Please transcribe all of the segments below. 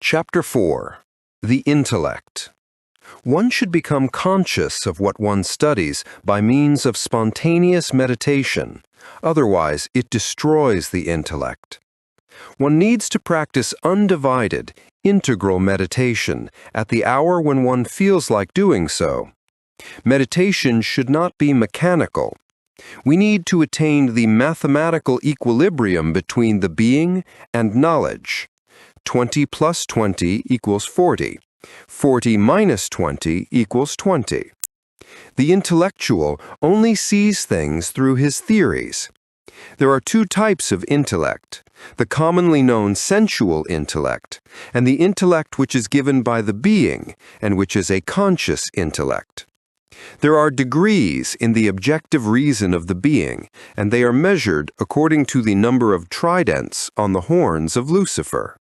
Chapter 4. The Intellect. One should become conscious of what one studies by means of spontaneous meditation, otherwise it destroys the intellect. One needs to practice undivided, integral meditation at the hour when one feels like doing so. Meditation should not be mechanical. We need to attain the mathematical equilibrium between the being and knowledge. 20 plus 20 equals 40. 40 minus 20 equals 20. The intellectual only sees things through his theories. There are two types of intellect: the commonly known sensual intellect, and the intellect which is given by the being, and which is a conscious intellect. There are degrees in the objective reason of the being, and they are measured according to the number of tridents on the horns of Lucifer.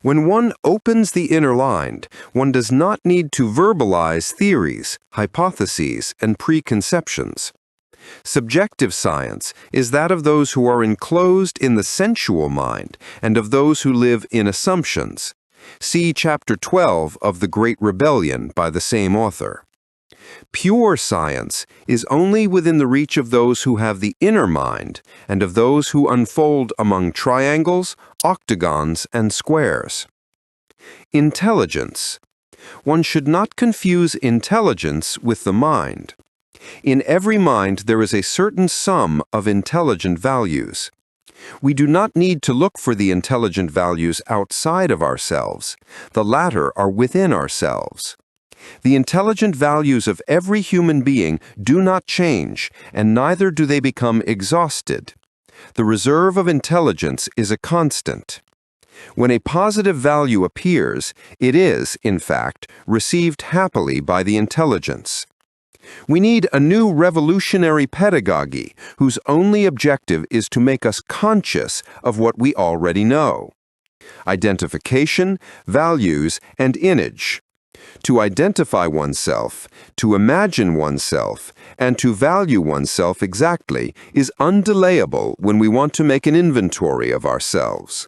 When one opens the inner mind, one does not need to verbalize theories, hypotheses, and preconceptions. Subjective science is that of those who are enclosed in the sensual mind and of those who live in assumptions. See Chapter 12 of The Great Rebellion by the same author. Pure science is only within the reach of those who have the inner mind and of those who unfold among triangles, octagons, and squares. Intelligence. One should not confuse intelligence with the mind. In every mind there is a certain sum of intelligent values. We do not need to look for the intelligent values outside of ourselves. The latter are within ourselves. The intelligent values of every human being do not change, and neither do they become exhausted. The reserve of intelligence is a constant. When a positive value appears, it is, in fact, received happily by the intelligence. We need a new revolutionary pedagogy whose only objective is to make us conscious of what we already know. Identification, values, and image. To identify oneself, to imagine oneself, and to value oneself exactly is undelayable when we want to make an inventory of ourselves.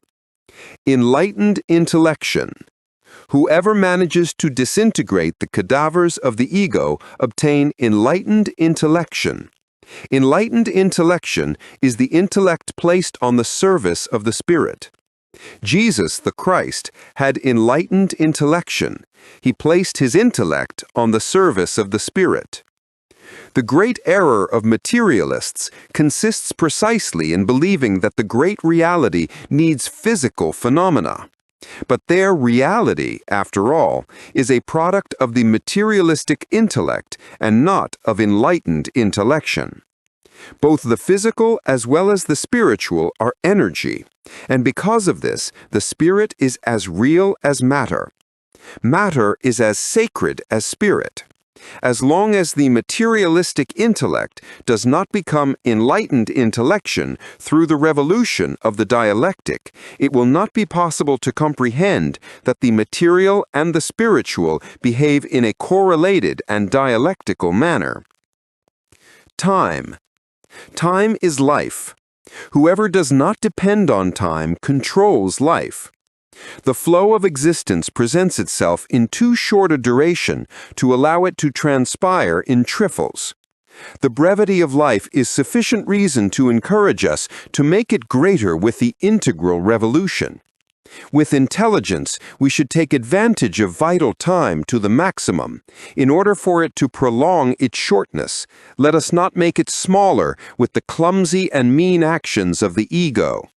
Enlightened intellection. Whoever manages to disintegrate the cadavers of the ego obtain enlightened intellection. Enlightened intellection is the intellect placed on the service of the Spirit. Jesus, the Christ, had enlightened intellection. He placed his intellect on the service of the Spirit. The great error of materialists consists precisely in believing that the great reality needs physical phenomena. But their reality, after all, is a product of the materialistic intellect and not of enlightened intellection. Both the physical as well as the spiritual are energy, and because of this, the spirit is as real as matter. Matter is as sacred as spirit. As long as the materialistic intellect does not become enlightened intellection through the revolution of the dialectic, it will not be possible to comprehend that the material and the spiritual behave in a correlated and dialectical manner. Time. Time is life. Whoever does not depend on time controls life. The flow of existence presents itself in too short a duration to allow it to transpire in trifles. The brevity of life is sufficient reason to encourage us to make it greater with the integral revolution. With intelligence, we should take advantage of vital time to the maximum. In order for it to prolong its shortness, let us not make it smaller with the clumsy and mean actions of the ego.